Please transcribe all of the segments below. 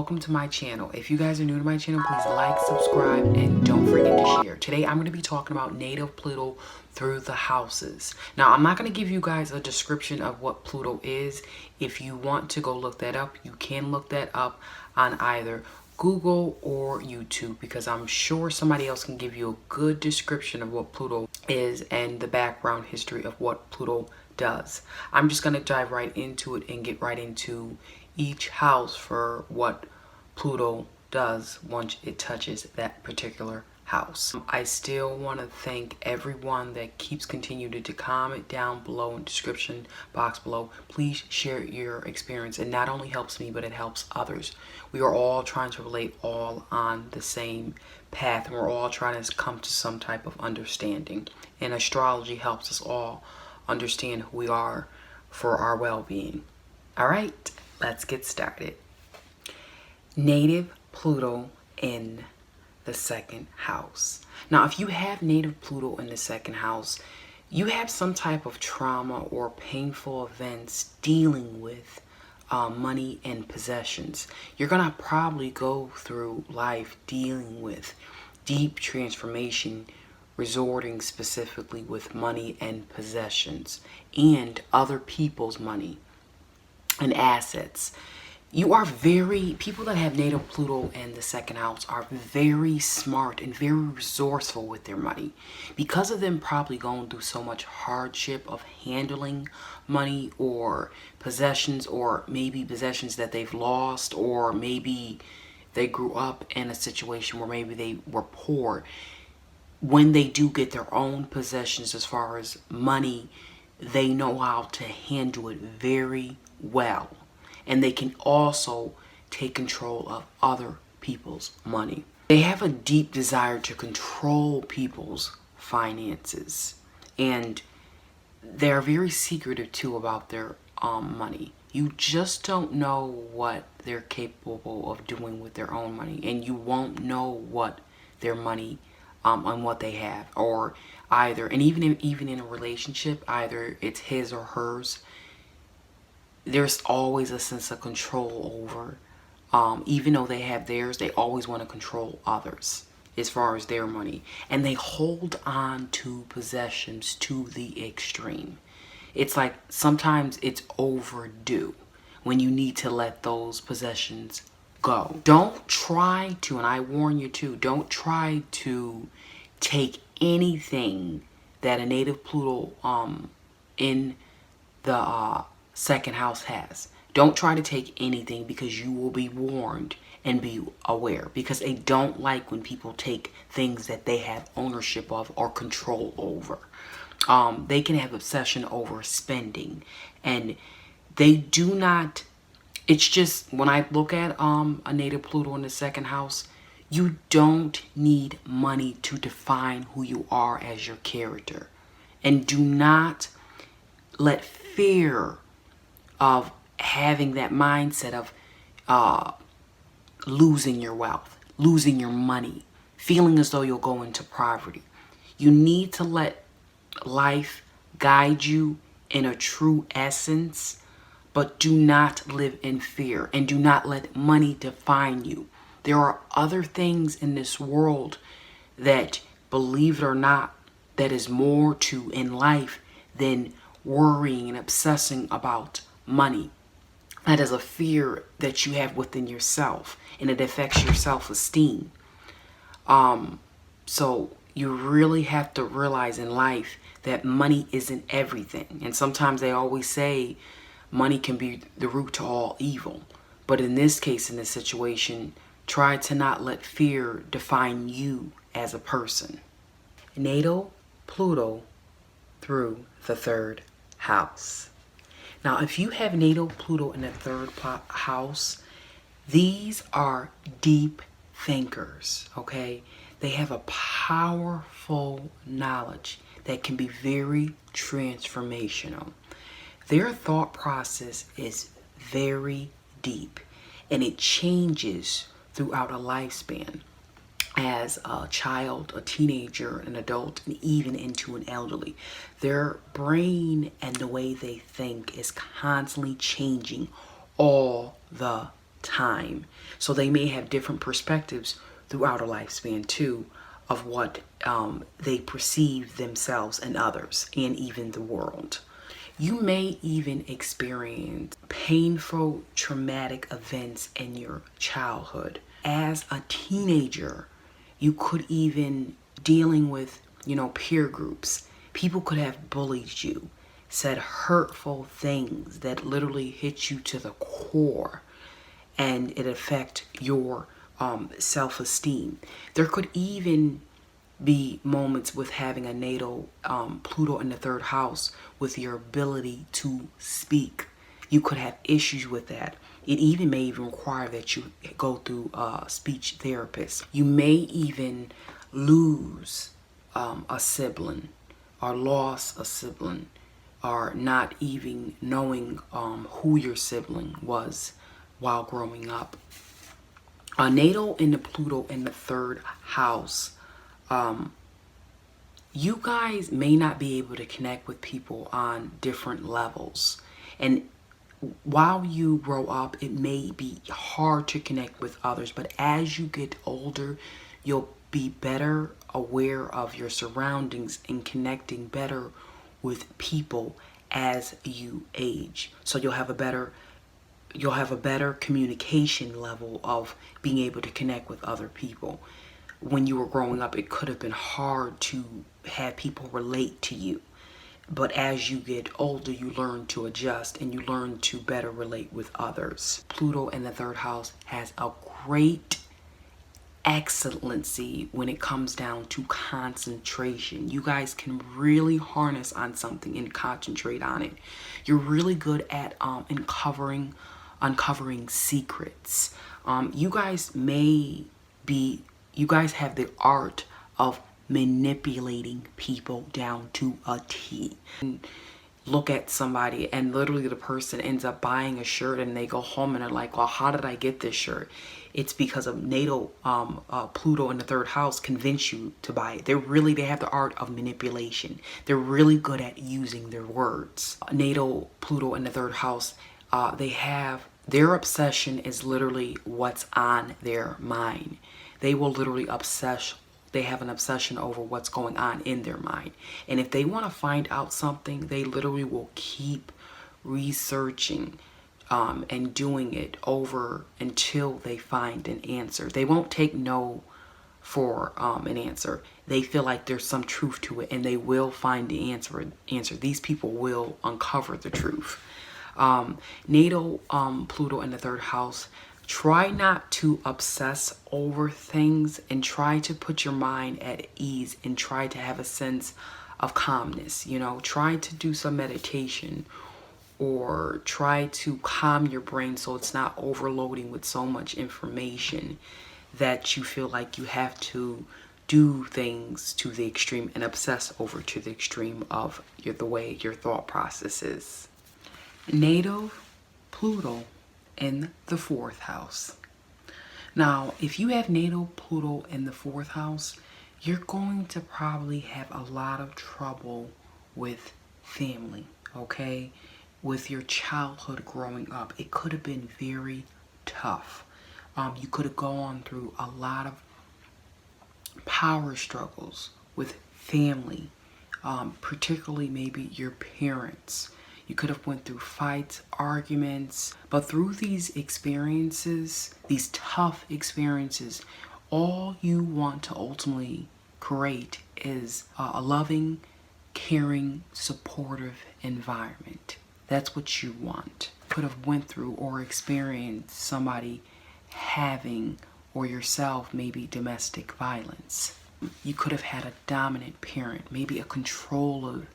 welcome to my channel. If you guys are new to my channel, please like, subscribe, and don't forget to share. Today I'm going to be talking about natal Pluto through the houses. Now I'm not going to give you guys a description of what Pluto is. If you want to go look that up, you can look that up on either Google or YouTube, because I'm sure somebody else can give you a good description of what Pluto is and the background history of what Pluto does. I'm just going to dive right into it and get right into each house for what Pluto does once it touches that particular house. I still want to thank everyone that keeps continuing to comment down below in the description box below. Please share your experience. It not only helps me, but it helps others. We are all trying to relate all on the same path, and we're all trying to come to some type of understanding. And astrology helps us all understand who we are for our well-being. All right, let's get started. Native Pluto in the second house. Now, if you have native Pluto in the second house, you have some type of trauma or painful events dealing with money and possessions. You're gonna probably go through life dealing with deep transformation, resorting specifically with money and possessions and other people's money and assets. You are people that have natal Pluto in the second house are very smart and very resourceful with their money. Because of them probably going through so much hardship of handling money or possessions, or maybe possessions that they've lost, or maybe they grew up in a situation where maybe they were poor. When they do get their own possessions as far as money, they know how to handle it very well. And they can also take control of other people's money. They have a deep desire to control people's finances. And they're very secretive too about their money. You just don't know what they're capable of doing with their own money. And you won't know what their money on what they have, or either, and even in a relationship, either it's his or hers, there's always a sense of control over, even though they have theirs, they always want to control others as far as their money, and they hold on to possessions to the extreme. It's like sometimes it's overdue when you need to let those possessions go. Don't try to, and I warn you too, don't try to take anything that a native Pluto in the second house has. Don't try to take anything, because you will be warned and be aware, because they don't like when people take things that they have ownership of or control over. They can have obsession over spending, and they do not. It's just, when I look at a native Pluto in the second house, you don't need money to define who you are as your character. And do not let fear of having that mindset of losing your wealth, losing your money, feeling as though you'll go into poverty. You need to let life guide you in a true essence, but do not live in fear, and do not let money define you. There are other things in this world that, believe it or not, that is more to in life than worrying and obsessing about money. That is a fear that you have within yourself, and it affects your self-esteem. So you really have to realize in life that money isn't everything. And sometimes they always say money can be the root to all evil. But in this case, in this situation, try to not let fear define you as a person. Natal Pluto through the third house. Now, if you have natal Pluto in the third house, these are deep thinkers, okay? They have a powerful knowledge that can be very transformational. Their thought process is very deep, and it changes throughout a lifespan, as a child, a teenager, an adult, and even into an elderly. Their brain and the way they think is constantly changing all the time. So they may have different perspectives throughout a lifespan too of what they perceive themselves and others and even the world. You may even experience painful, traumatic events in your childhood. As a teenager, you could even dealing with, peer groups. People could have bullied you, said hurtful things that literally hit you to the core, and it affect your self-esteem. There could even be moments with having a natal Pluto in the third house with your ability to speak. You could have issues with that. It even may even require that you go through a speech therapist. You may even lose a sibling or lost a sibling or not even knowing who your sibling was while growing up. A natal in the Pluto in the third house, you guys may not be able to connect with people on different levels. And while you grow up, it may be hard to connect with others. But as you get older, you'll be better aware of your surroundings and connecting better with people as you age. So you'll have a better communication level of being able to connect with other people. When you were growing up, it could have been hard to have people relate to you. But as you get older, you learn to adjust and you learn to better relate with others. Pluto in the third house has a great excellency when it comes down to concentration. You guys can really harness on something and concentrate on it. You're really good at uncovering secrets. You guys have the art of manipulating people down to a T. Look at somebody and literally the person ends up buying a shirt and they go home and they're like, well, how did I get this shirt? It's because of natal Pluto in the third house convince you to buy it. They have the art of manipulation. They're really good at using their words. Natal Pluto in the third house, their obsession is literally what's on their mind. They will literally they have an obsession over what's going on in their mind. And if they want to find out something, they literally will keep researching and doing it over until they find an answer. They won't take no for an answer. They feel like there's some truth to it and they will find the answer. These people will uncover the truth. Natal Pluto in the third house, try not to obsess over things and try to put your mind at ease and try to have a sense of calmness. Try to do some meditation or try to calm your brain so it's not overloading with so much information that you feel like you have to do things to the extreme and obsess over to the extreme of the way your thought process is. Natal Pluto in the fourth house. Now, if you have natal Pluto in the fourth house, you're going to probably have a lot of trouble with family, okay? With your childhood growing up. It could have been very tough. You could have gone through a lot of power struggles with family, particularly maybe your parents. You could have went through fights, arguments, but through these experiences, these tough experiences, all you want to ultimately create is a loving, caring, supportive environment. That's what you want. You could have went through or experienced somebody having or yourself maybe domestic violence. You could have had a dominant parent, maybe a controlling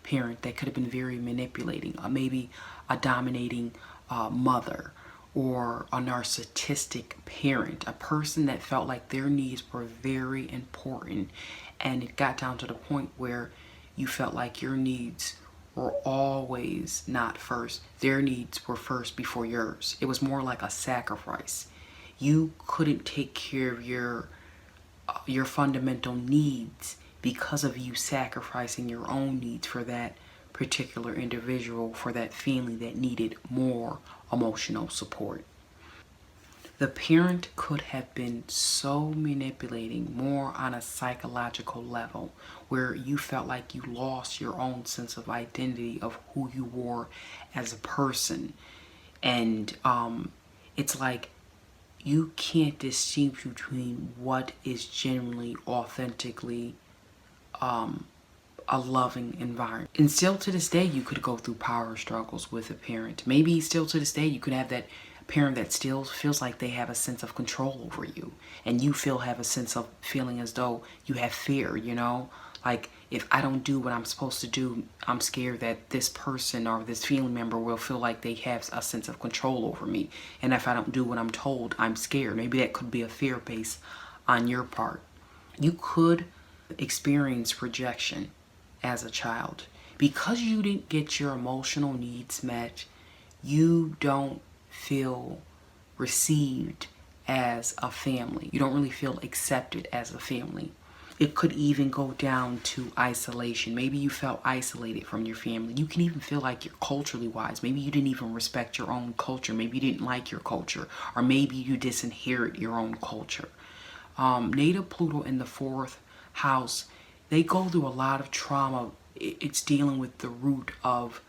parent that could have been very manipulating, or maybe a dominating mother or a narcissistic parent, a person that felt like their needs were very important, and it got down to the point where you felt like your needs were always not first. Their needs were first before yours. It was more like a sacrifice. You couldn't take care of your fundamental needs because of you sacrificing your own needs for that particular individual, for that family that needed more emotional support. The parent could have been so manipulating, more on a psychological level, where you felt like you lost your own sense of identity of who you were as a person. And it's like you can't distinguish between what is genuinely, authentically a loving environment. And still to this day, you could go through power struggles with a parent. Maybe still to this day, you could have that parent that still feels like they have a sense of control over you, and you have a sense of feeling as though you have fear, you know? Like, if I don't do what I'm supposed to do, I'm scared that this person or this family member will feel like they have a sense of control over me. And if I don't do what I'm told, I'm scared. Maybe that could be a fear base on your part. You could experience rejection as a child. Because you didn't get your emotional needs met, you don't feel received as a family. You don't really feel accepted as a family. It could even go down to isolation. Maybe you felt isolated from your family. You can even feel like you're culturally wise. Maybe you didn't even respect your own culture. Maybe you didn't like your culture. Or maybe you disinherit your own culture. Natal Pluto in the 4th house, they go through a lot of trauma. It's dealing with the root of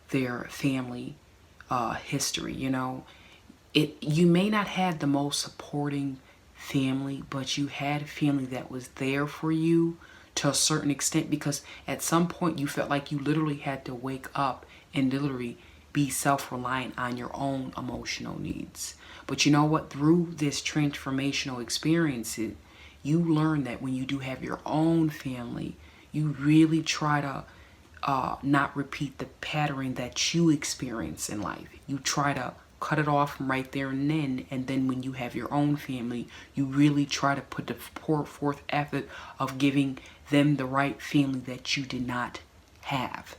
their family history, you know. You may not have the most supporting family, but you had a family that was there for you to a certain extent, because at some point you felt like you literally had to wake up and literally be self-reliant on your own emotional needs. But you know what? Through this transformational experience, you learn that when you do have your own family, you really try to not repeat the pattern that you experience in life. You try to cut it off from right there and then when you have your own family, you really try to put the forth effort of giving them the right family that you did not have.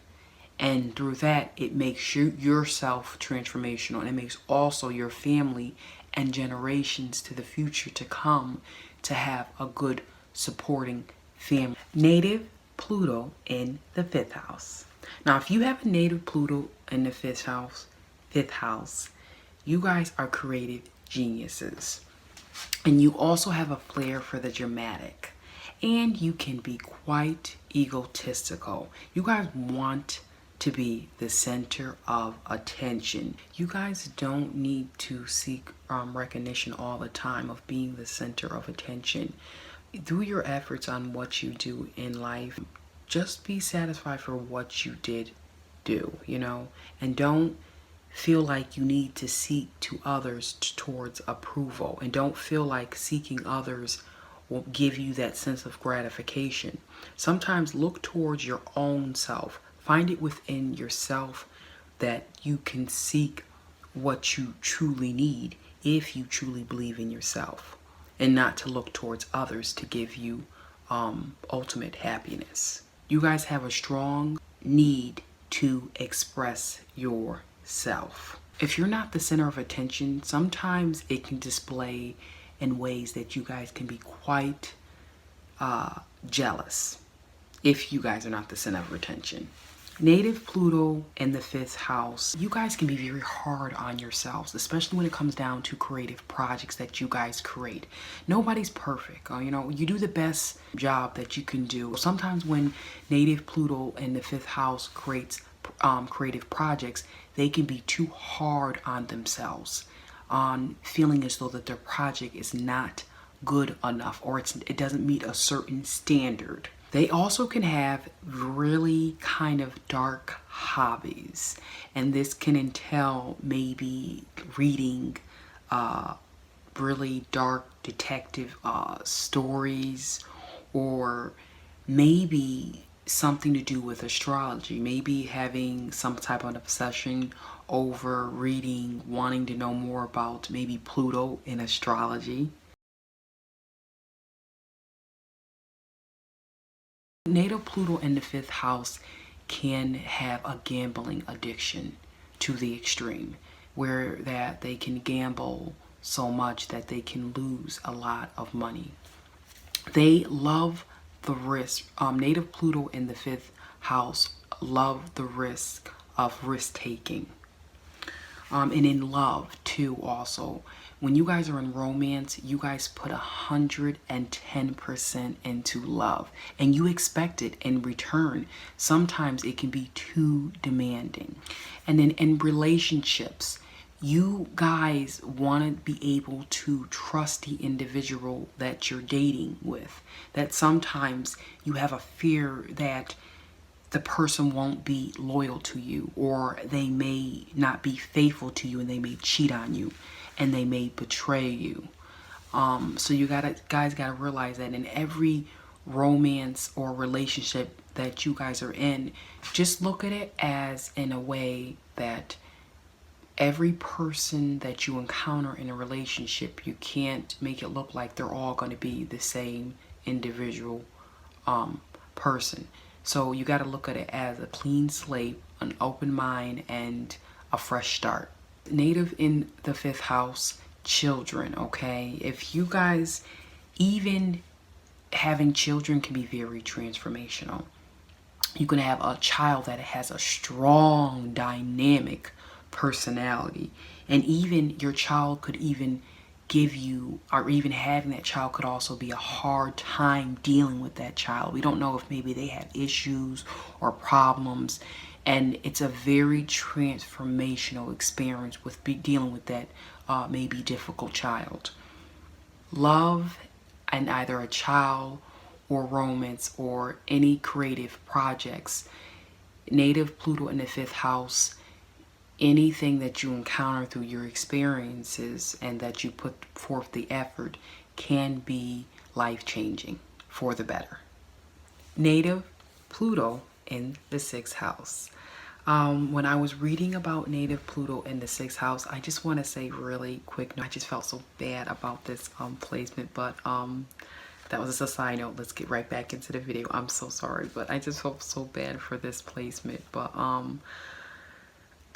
And through that, it makes yourself transformational, and it makes also your family and generations to the future to come to have a good supporting family. Natal Pluto in the 5th house. Now, if you have a natal Pluto in the 5th house, you guys are creative geniuses. And you also have a flair for the dramatic. And you can be quite egotistical. You guys want to be the center of attention. You guys don't need to seek recognition all the time of being the center of attention. Through your efforts on what you do in life, just be satisfied for what you did do, you know, and don't feel like you need to seek to others towards approval, and don't feel like seeking others will give you that sense of gratification. Sometimes look towards your own self. Find it within yourself that you can seek what you truly need if you truly believe in yourself, and not to look towards others to give you ultimate happiness. You guys have a strong need to express yourself. If you're not the center of attention, sometimes it can display in ways that you guys can be quite jealous if you guys are not the center of attention. Natal Pluto in the 5th house, you guys can be very hard on yourselves, especially when it comes down to creative projects that you guys create. Nobody's perfect. You know, you do the best job that you can do. Sometimes when Natal Pluto in the 5th house creates creative projects, they can be too hard on themselves, on feeling as though that their project is not good enough, or it doesn't meet a certain standard. They also can have really kind of dark hobbies, and this can entail maybe reading really dark detective stories, or maybe something to do with astrology, maybe having some type of obsession over reading, wanting to know more about maybe Pluto in astrology. Natal Pluto in the 5th house can have a gambling addiction to the extreme, where that they can gamble so much that they can lose a lot of money. They love the risk. Natal Pluto in the 5th house love the risk of risk taking. And in love too also. When you guys are in romance, you guys put 110% into love, and you expect it in return. Sometimes it can be too demanding. And then in relationships, you guys want to be able to trust the individual that you're dating with. That sometimes you have a fear that the person won't be loyal to you, or they may not be faithful to you, and they may cheat on you, and they may betray you. So you guys gotta realize that in every romance or relationship that you guys are in, just look at it as in a way that every person that you encounter in a relationship, you can't make it look like they're all going to be the same individual person. So you got to look at it as a clean slate, an open mind, and a fresh start. Native in the 5th house, children, okay? If you guys, even having children can be very transformational. You can have a child that has a strong, dynamic personality. And even your child could even give you, or even having that child could also be a hard time dealing with that child. We don't know if maybe they have issues or problems, and it's a very transformational experience with dealing with that maybe difficult child. Love and either a child or romance or any creative projects, native Pluto in the 5th house, anything that you encounter through your experiences and that you put forth the effort can be life-changing for the better. Native Pluto in the 6th house. When I was reading about native Pluto in the 6th house, I just want to say really quick, I just felt so bad about this placement, but that was just a side note. Let's get right back into the video. I'm so sorry, but I just felt so bad for this placement. But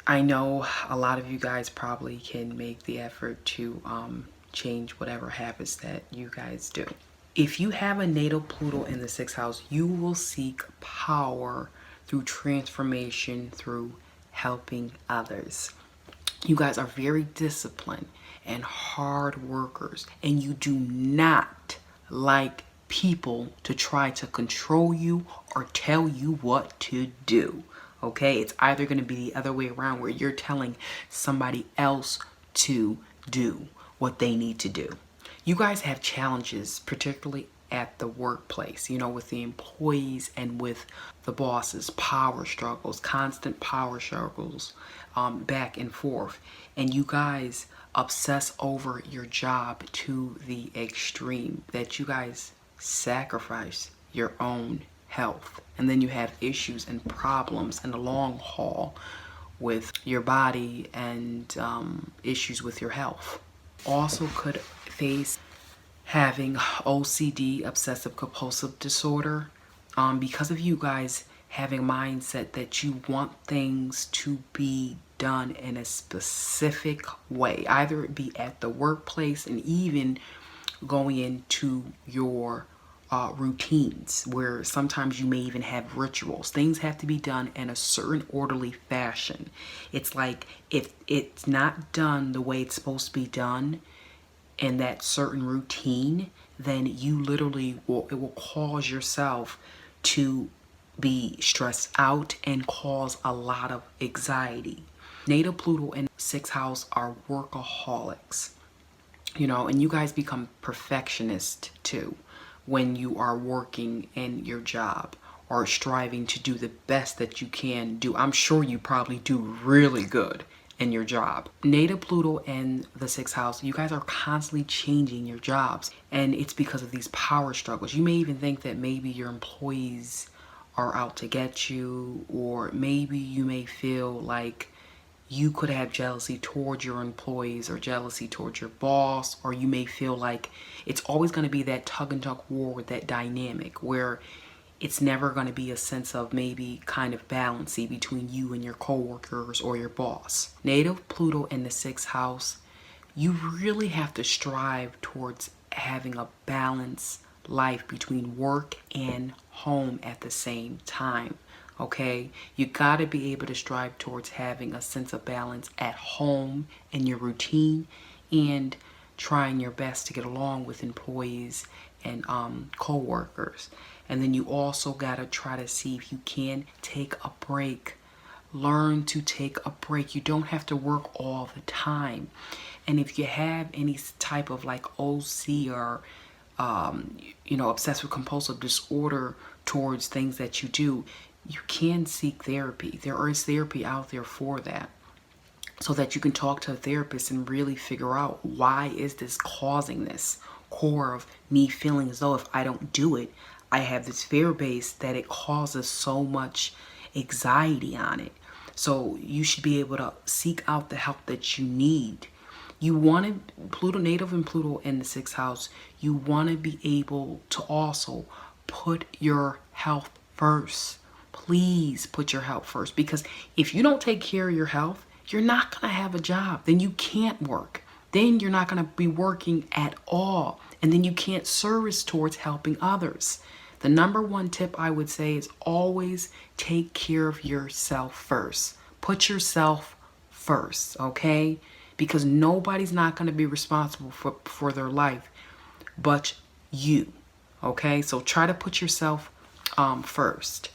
I know a lot of you guys probably can make the effort to change whatever habits that you guys do. If you have a natal Pluto in the 6th house, you will seek power through transformation, through helping others. You guys are very disciplined and hard workers, and you do not like people to try to control you or tell you what to do. Okay, it's either going to be the other way around, where you're telling somebody else to do what they need to do. You guys have challenges, particularly at the workplace, you know, with the employees and with the bosses, power struggles, constant power struggles, back and forth. And you guys obsess over your job to the extreme that you guys sacrifice your own health. And then you have issues and problems in the long haul with your body and issues with your health. Also could face having OCD, obsessive compulsive disorder, because of you guys having a mindset that you want things to be done in a specific way, either it be at the workplace and even going into your routines, where sometimes you may even have rituals. Things have to be done in a certain orderly fashion. It's like if it's not done the way it's supposed to be done in that certain routine, then you literally it will cause yourself to be stressed out and cause a lot of anxiety. Natal Pluto and 6th house are workaholics, you know, and you guys become perfectionists too when you are working in your job or striving to do the best that you can do. I'm sure you probably do really good in your job. Natal Pluto and the 6th house, you guys are constantly changing your jobs, and it's because of these power struggles. You may even think that maybe your employees are out to get you, or maybe you may feel like you could have jealousy towards your employees or jealousy towards your boss, or you may feel like it's always going to be that tug and tug war with that dynamic where it's never going to be a sense of maybe kind of balancing between you and your coworkers or your boss. Native Pluto in the 6th house, you really have to strive towards having a balanced life between work and home at the same time. Okay, you got to be able to strive towards having a sense of balance at home in your routine and trying your best to get along with employees and co-workers. And then you also got to try to see if you can take a break. Learn to take a break. You don't have to work all the time. And if you have any type of like OC or obsessive compulsive disorder towards things that you do, you can seek therapy. There is therapy out there for that, so that you can talk to a therapist and really figure out, why is this causing this core of me feeling as though if I don't do it, I have this fear base that it causes so much anxiety on it. So you should be able to seek out the help that you need. You want to, Pluto native and Pluto in the 6th house, you want to be able to also put your health first. Please put your health first, because if you don't take care of your health, you're not going to have a job. Then you can't work. Then you're not going to be working at all. And then you can't service towards helping others. The number one tip I would say is always take care of yourself first. Put yourself first, okay? Because nobody's not going to be responsible for their life but you, okay? So try to put yourself first.